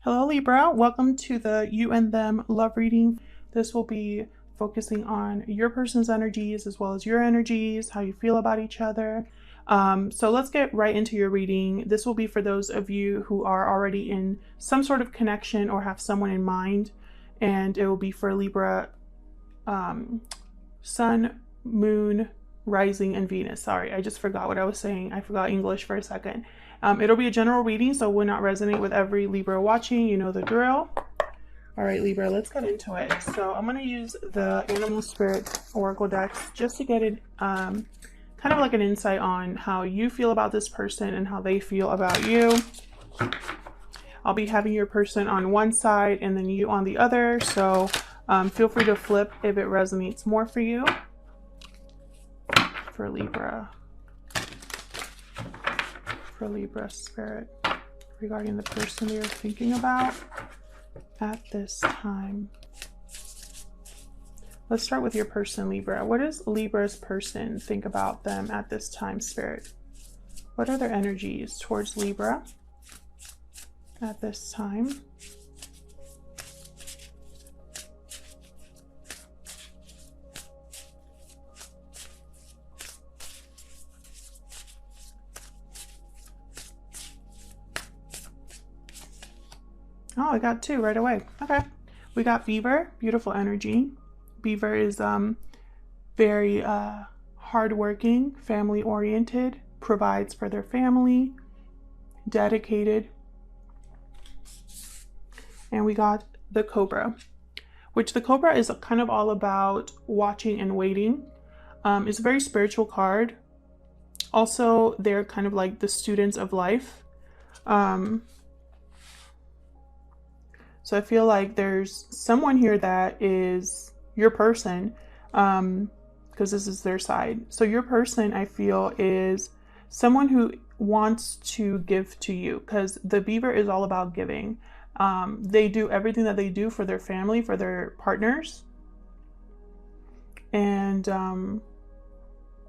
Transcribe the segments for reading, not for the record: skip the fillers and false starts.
Hello Libra, welcome to the You and Them love reading. This will be focusing on your person's energies as well as your energies, how you feel about each other. So let's get right into your reading. This will be for those of you who are already in some sort of connection or have someone in mind, and it will be for Libra Sun, Moon, Rising, and Venus. Sorry, I just forgot what I was saying. I forgot English for a second. It'll be a general reading, so it will not resonate with every Libra watching. You know the drill. All right, Libra, let's get into it. So I'm going to use the Animal Spirit Oracle decks just to get it kind of like an insight on how you feel about this person and how they feel about you. I'll be having your person on one side and then you on the other, so feel free to flip if it resonates more for you. For Libra Spirit, regarding the person you're thinking about at this time. Let's start with your person, Libra. What does Libra's person think about them at this time, Spirit? What are their energies towards Libra at this time? Oh, I got two right away. Okay. We got Beaver, beautiful energy. Beaver is very hardworking, family-oriented, provides for their family, dedicated. And we got the Cobra, which the Cobra is kind of all about watching and waiting. It's a very spiritual card. Also, they're kind of like the students of life. So I feel like there's someone here that is your person, because this is their side. So your person, I feel, is someone who wants to give to you, because the Beaver is all about giving. They do everything that they do for their family, for their partners. And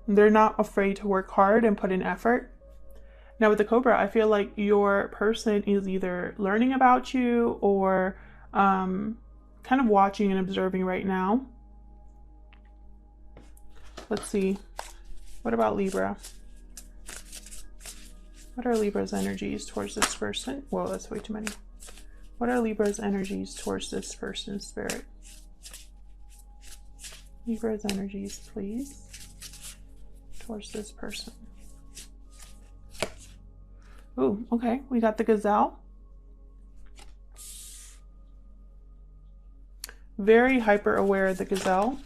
they're not afraid to work hard and put in effort. Now with the Cobra, I feel like your person is either learning about you or kind of watching and observing right now. Let's see. What about Libra? What are Libra's energies towards this person? Whoa, that's way too many. What are Libra's energies towards this person, Spirit? Libra's energies, please, towards this person. Ooh, okay, we got the Gazelle. Very hyper aware of the Gazelle.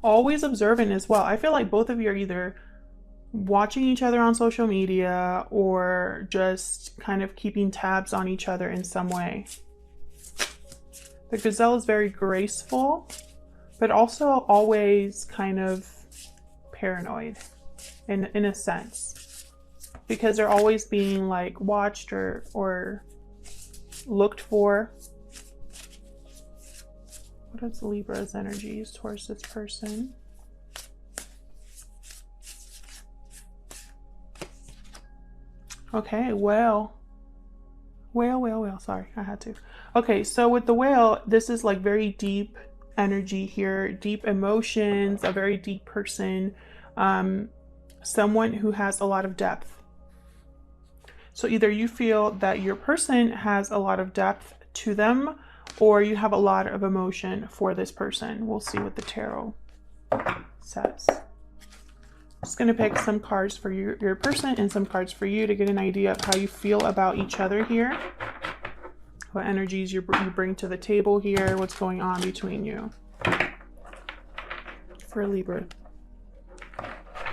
Always observant as well. I feel like both of you are either watching each other on social media or just kind of keeping tabs on each other in some way. The Gazelle is very graceful, but also always kind of paranoid in a sense. Because they're always being like watched or looked for. What is Libra's energies towards this person? Okay, well, sorry, I had to. Okay, so with the Whale, this is like very deep energy here, deep emotions, a very deep person, someone who has a lot of depth. So either you feel that your person has a lot of depth to them, or you have a lot of emotion for this person. We'll see what the tarot says. I'm just going to pick some cards for your person and some cards for you to get an idea of how you feel about each other here. What energies you bring to the table here. What's going on between you. For Libra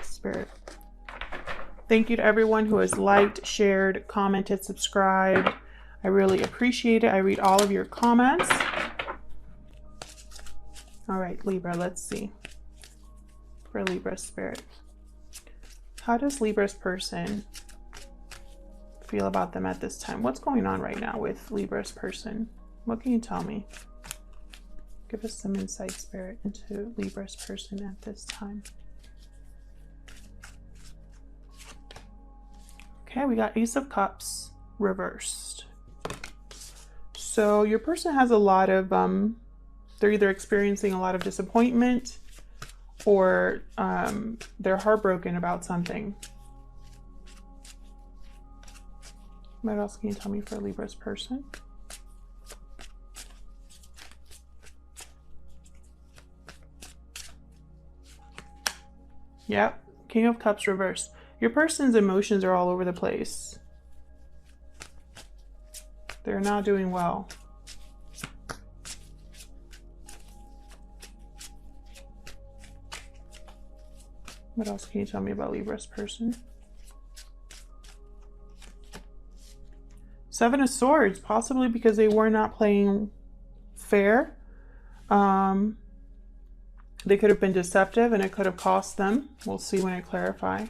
Spirit. Thank you to everyone who has liked, shared, commented, subscribed. I really appreciate it. I read all of your comments. All right, Libra, let's see. For Libra Spirit. How does Libra's person feel about them at this time? What's going on right now with Libra's person? What can you tell me? Give us some insight, Spirit, into Libra's person at this time. Okay, we got Ace of Cups reversed. So your person has a lot of, they're either experiencing a lot of disappointment or they're heartbroken about something. What else can you tell me for Libra's person? Yep, King of Cups reversed. Your person's emotions are all over the place. They're not doing well. What else can you tell me about Libra's person? Seven of Swords, possibly because they were not playing fair. They could have been deceptive and it could have cost them. We'll see when I clarify.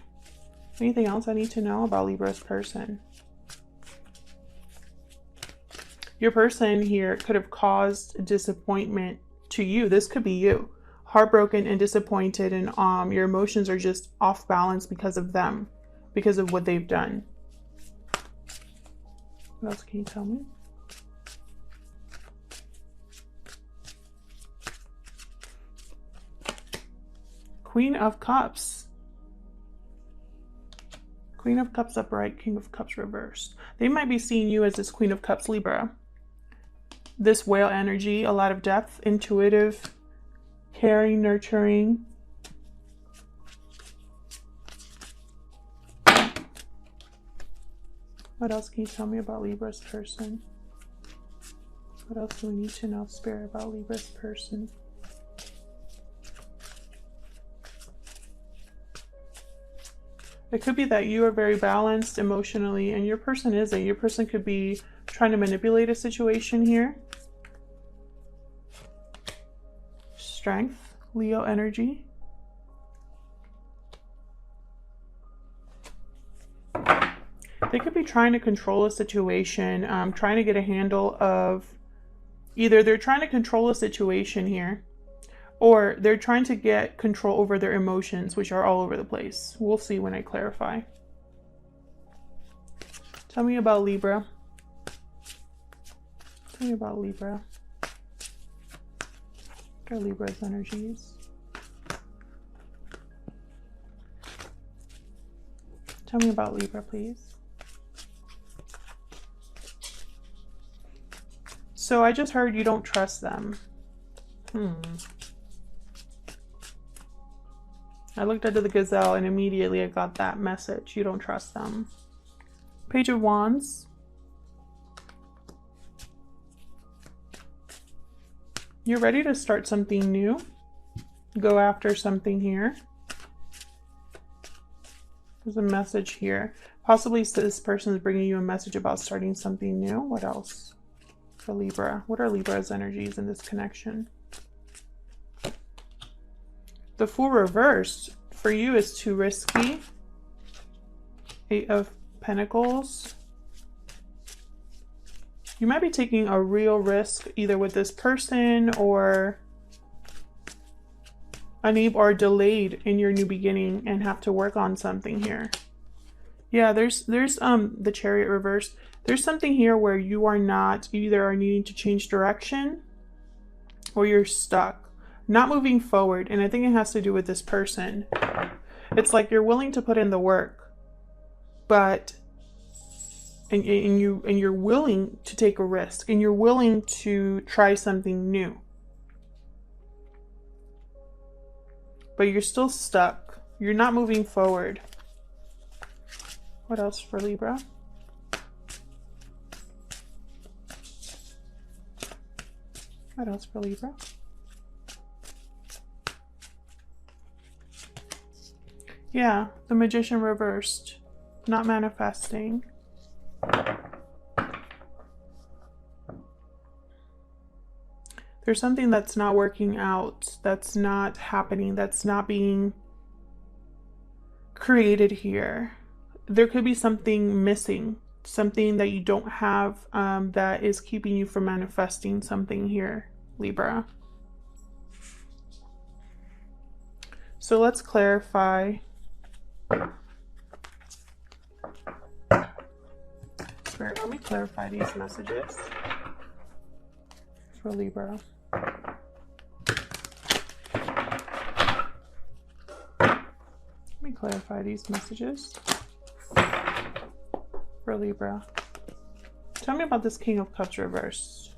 Anything else I need to know about Libra's person? Your person here could have caused disappointment to you. This could be you. Heartbroken and disappointed, and your emotions are just off balance because of them, because of what they've done. What else can you tell me? Queen of Cups. Queen of Cups upright, King of Cups reversed. They might be seeing you as this Queen of Cups Libra. This whale energy, a lot of depth, intuitive, caring, nurturing. What else can you tell me about Libra's person? What else do we need to know, Spirit, about Libra's person? It could be that you are very balanced emotionally and your person isn't. Your person could be trying to manipulate a situation here. Strength, Leo energy. They could be trying to control a situation, trying to get a handle of, either they're trying to control a situation here, or they're trying to get control over their emotions, which are all over the place. We'll see when I clarify. Tell me about Libra. Tell me about Libra. What are Libra's energies? Tell me about Libra, please. So I just heard you don't trust them. I looked at the gazelle and immediately I got that message. You don't trust them. Page of Wands. You're ready to start something new. Go after something here. There's a message here. Possibly this person is bringing you a message about starting something new. What else for Libra? What are Libra's energies in this connection? The Fool reversed for you is too risky. Eight of Pentacles. You might be taking a real risk either with this person or unable or delayed in your new beginning and have to work on something here. Yeah, there's the Chariot reversed. There's something here where you are not, you either are needing to change direction or you're stuck, not moving forward. And I think it has to do with this person. It's like you're willing to put in the work, but and you're willing to take a risk and you're willing to try something new, but you're still stuck. You're not moving forward. What else for Libra? What else for Libra? Yeah, the Magician reversed. Not manifesting. There's something that's not working out, that's not happening, that's not being created here. There could be something missing, something that you don't have that is keeping you from manifesting something here, Libra. So let's clarify. Spirit, let me clarify these messages. for Libra. Let me clarify these messages for Libra. Tell me about this King of Cups reverse.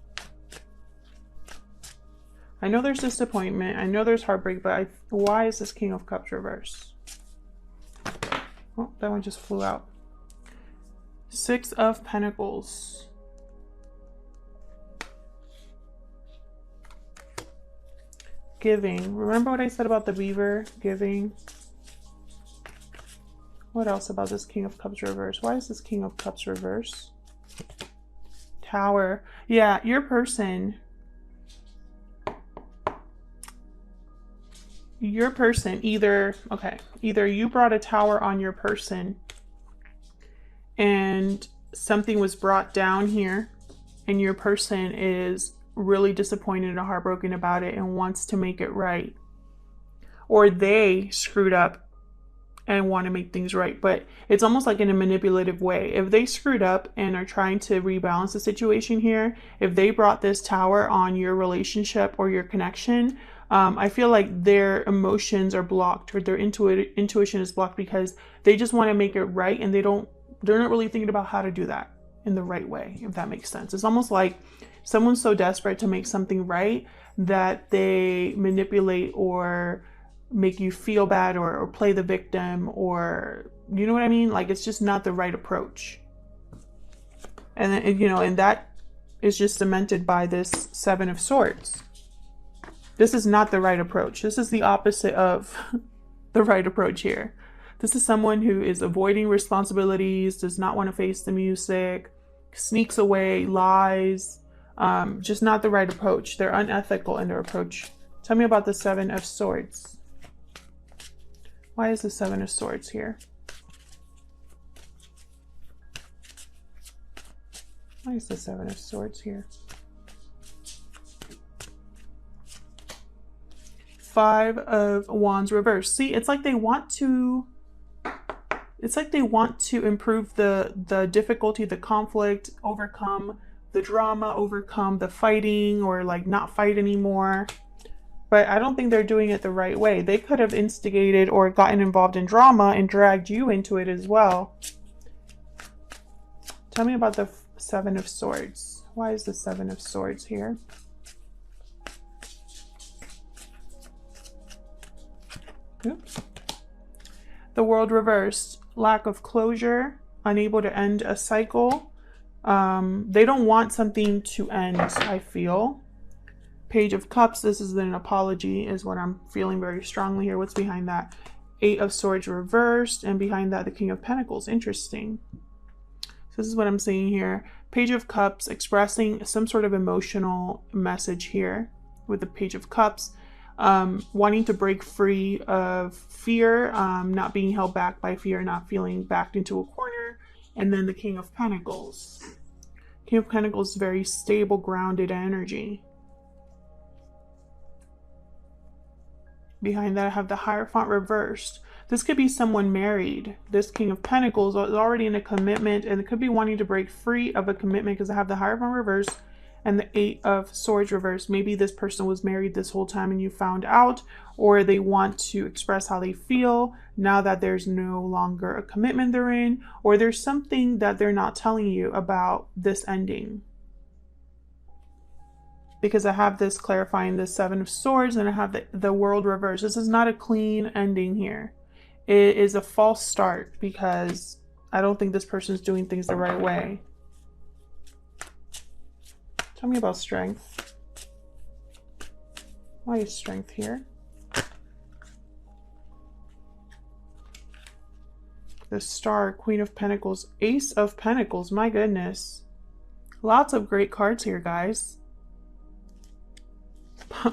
I know there's disappointment. I know there's heartbreak, but why is this King of Cups reverse? Oh, that one just flew out. Six of Pentacles. Giving. Remember what I said about the beaver? Giving. What else about this King of Cups reverse? Why is this King of Cups reverse? Tower. Yeah, your person either you brought a tower on your person and something was brought down here and your person is really disappointed and heartbroken about it and wants to make it right, or they screwed up and want to make things right, but it's almost like in a manipulative way. If they screwed up and are trying to rebalance the situation here, if they brought this tower on your relationship or your connection, I feel like their emotions are blocked, or their intuition is blocked, because they just want to make it right and they're not really thinking about how to do that in the right way, if that makes sense. It's almost like someone's so desperate to make something right that they manipulate or make you feel bad or play the victim, or you know what I mean? Like, it's just not the right approach. And then, you know, and that is just cemented by this Seven of Swords. This is not the right approach. This is the opposite of the right approach here. This is someone who is avoiding responsibilities, does not want to face the music, sneaks away, lies, just not the right approach. They're unethical in their approach. Tell me about the Seven of Swords. Why is the Seven of Swords here? Why is the Seven of Swords here? Five of Wands reverse. See, it's like they want to improve the difficulty, the conflict, overcome the drama, overcome the fighting, or like not fight anymore. But I don't think they're doing it the right way. They could have instigated or gotten involved in drama and dragged you into it as well. Tell me about the Seven of Swords. Why is the Seven of Swords here? Oops. The World reversed. Lack of closure, unable to end a cycle. They don't want something to end, I feel. Page of Cups, this is an apology, is what I'm feeling very strongly here. What's behind that? Eight of Swords reversed, and behind that, the King of Pentacles. Interesting. So this is what I'm seeing here. Page of Cups, expressing some sort of emotional message here with the Page of Cups. Wanting to break free of fear, not being held back by fear, not feeling backed into a corner. And then the King of Pentacles. King of Pentacles is very stable, grounded energy. Behind that, I have the Hierophant reversed. This could be someone married. This King of Pentacles is already in a commitment, and it could be wanting to break free of a commitment, because I have the Hierophant reversed and the Eight of Swords reversed. Maybe this person was married this whole time and you found out, or they want to express how they feel now that there's no longer a commitment they're in, or there's something that they're not telling you about this ending. Because I have this clarifying the Seven of Swords, and I have the World reversed. This is not a clean ending here. It is a false start, because I don't think this person's doing things the right way. Tell me about strength. Why is strength here? The Star, Queen of Pentacles, Ace of Pentacles. My goodness. Lots of great cards here, guys.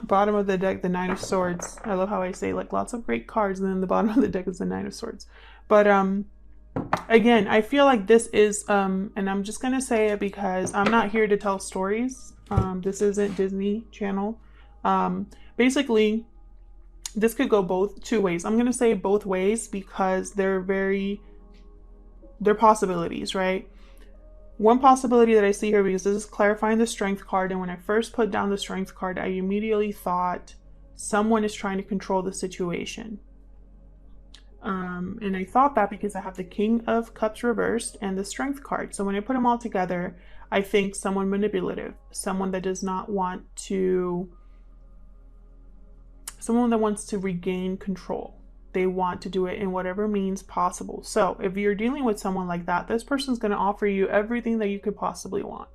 Bottom of the deck, the Nine of Swords. I love how I say like lots of great cards, and then the bottom of the deck is the Nine of Swords. But again, I feel like this is and I'm just gonna say it because I'm not here to tell stories. This isn't Disney Channel. Basically, this could go two ways. I'm gonna say both ways because they're possibilities, right? One possibility that I see here, because this is clarifying the Strength card, and when I first put down the Strength card, I immediately thought someone is trying to control the situation. And I thought that because I have the King of Cups reversed and the Strength card. So when I put them all together, I think someone manipulative, someone that does not want to, someone that wants to regain control. They want to do it in whatever means possible. So if you're dealing with someone like that, this person's going to offer you everything that you could possibly want.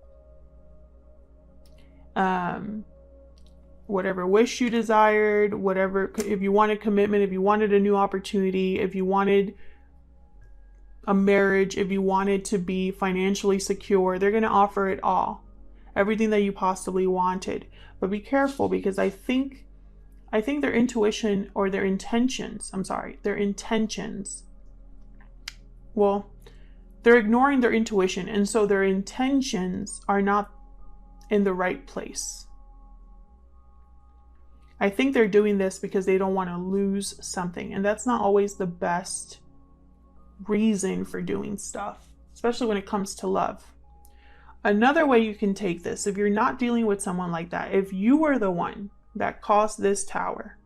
Whatever wish you desired, whatever, if you wanted commitment, if you wanted a new opportunity, if you wanted a marriage, if you wanted to be financially secure, they're going to offer it all. Everything that you possibly wanted. But be careful, because I think their intuition, or their intentions, their intentions, well, they're ignoring their intuition, and so their intentions are not in the right place. I think they're doing this because they don't want to lose something, and that's not always the best reason for doing stuff, especially when it comes to love. Another way you can take this, if you're not dealing with someone like that, if you were the one that caused this tower,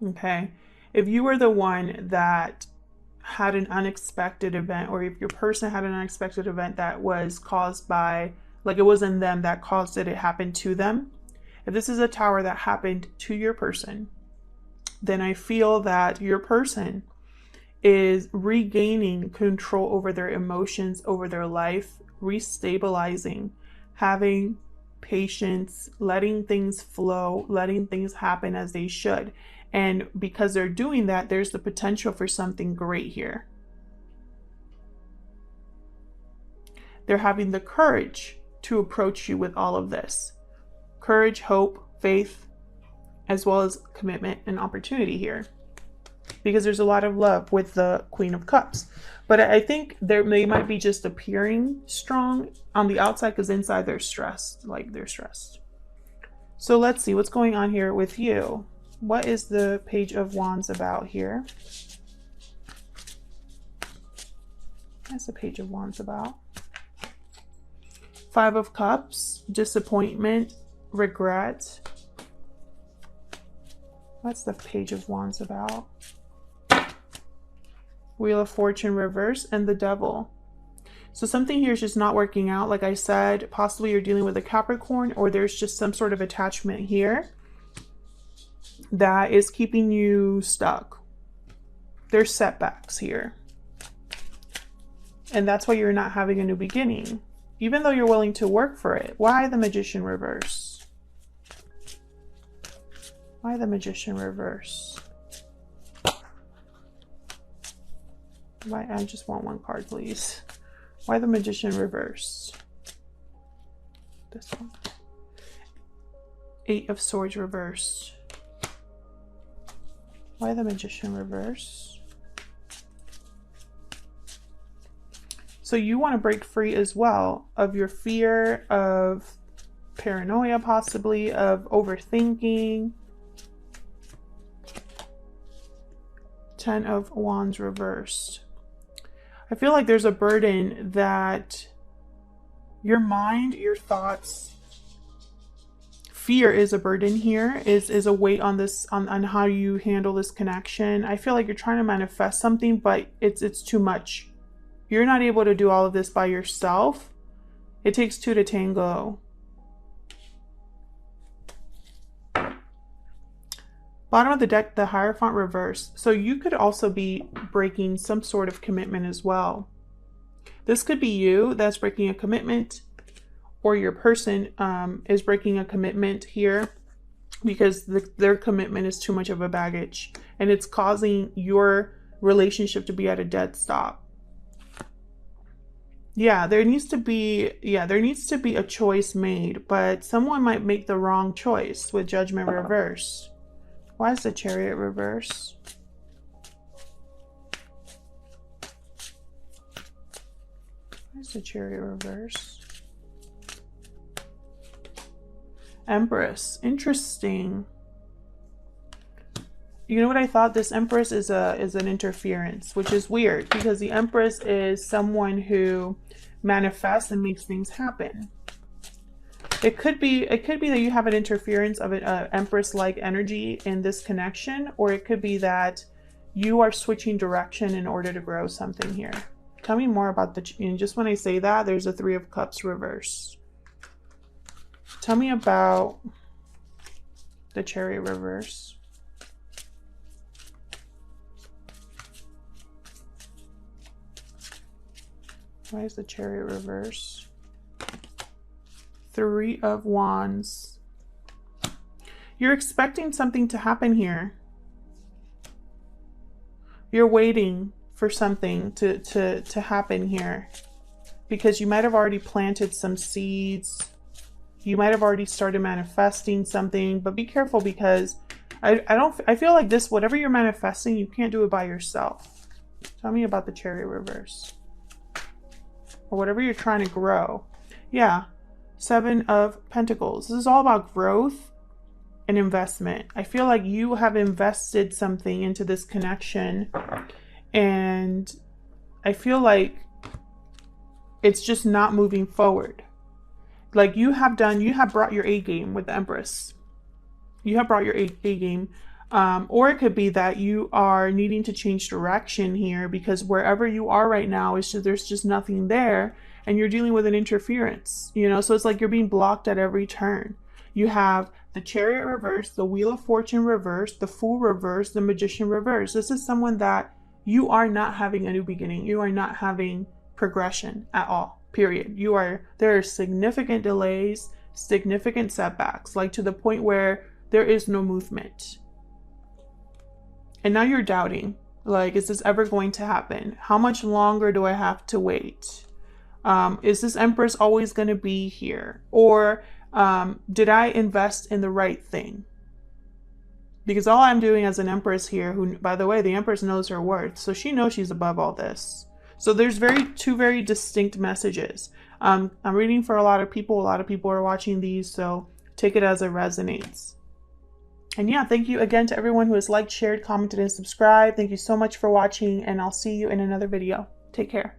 okay, if you were the one that had an unexpected event, or if your person had an unexpected event that was caused by, like, it wasn't them that caused it, it happened to them. If this is a tower that happened to your person, then I feel that your person is regaining control over their emotions, over their life, restabilizing, having patience, letting things flow, letting things happen as they should. And because they're doing that, there's the potential for something great here. They're having the courage to approach you with all of this. Courage, hope, faith, as well as commitment and opportunity here. Because there's a lot of love with the Queen of Cups. But I think they might be just appearing strong on the outside, because inside they're stressed. Like, they're stressed. So let's see what's going on here with you. What is the Page of Wands about here? What's the Page of Wands about? Five of Cups, disappointment, regret. What's the Page of Wands about? Wheel of Fortune reverse and the Devil. So something here is just not working out. Like I said, possibly you're dealing with a Capricorn, or there's just some sort of attachment here that is keeping you stuck. There's setbacks here. And that's why you're not having a new beginning, even though you're willing to work for it. Why the Magician reverse? Why the Magician reverse? Why? I just want one card, please. Why the Magician reverse? This one. Eight of Swords reversed. Why the Magician reverse? So you want to break free as well of your fear, of paranoia, possibly, of overthinking. Ten of Wands reversed. I feel like there's a burden that your mind, your thoughts, fear is a burden here, is a weight on this, on how you handle this connection. I feel like you're trying to manifest something, but it's too much. You're not able to do all of this by yourself. It takes two to tango. Bottom of the deck, the Hierophant reverse. So you could also be breaking some sort of commitment as well. This could be you that's breaking a commitment, or your person is breaking a commitment here because their commitment is too much of a baggage, and it's causing your relationship to be at a dead stop. Yeah, there needs to be a choice made, but someone might make the wrong choice with Judgment reversed. Why is the Chariot reverse? Why is the Chariot reverse? Empress. Interesting. You know what I thought? This Empress is an interference, which is weird because the Empress is someone who manifests and makes things happen. It could be that you have an interference of an Empress-like energy in this connection, or it could be that you are switching direction in order to grow something here. Tell me more about the, and just when I say that, there's a Three of Cups reverse. Tell me about the Chariot reverse. Why is the Chariot reverse? Three of Wands. You're expecting something to happen here. You're waiting for something to happen here because you might have already planted some seeds. You might have already started manifesting something, but be careful because I feel like this, whatever you're manifesting, you can't do it by yourself. Tell me about the Chariot reverse. Or whatever you're trying to grow. Yeah. Seven of Pentacles. This is all about growth and investment. I feel like you have invested something into this connection, and I feel like it's just not moving forward. Like you have brought your A game with the Empress. You have brought your A game. Or it could be that you are needing to change direction here because wherever you are right now, there's just nothing there, and you're dealing with an interference, you know? So it's like you're being blocked at every turn. You have the Chariot reverse, the Wheel of Fortune reverse, the Fool reverse, the Magician reverse. This is someone that you are not having a new beginning. You are not having progression at all, period. There are significant delays, significant setbacks, like to the point where there is no movement. And now you're doubting, like, is this ever going to happen? How much longer do I have to wait? Is this Empress always going to be here? Or did I invest in the right thing? Because all I'm doing as an Empress here, who, by the way, the Empress knows her worth, so she knows she's above all this. So there's two very distinct messages. I'm reading for a lot of people. A lot of people are watching these, so take it as it resonates. And yeah, thank you again to everyone who has liked, shared, commented, and subscribed. Thank you so much for watching, and I'll see you in another video. Take care.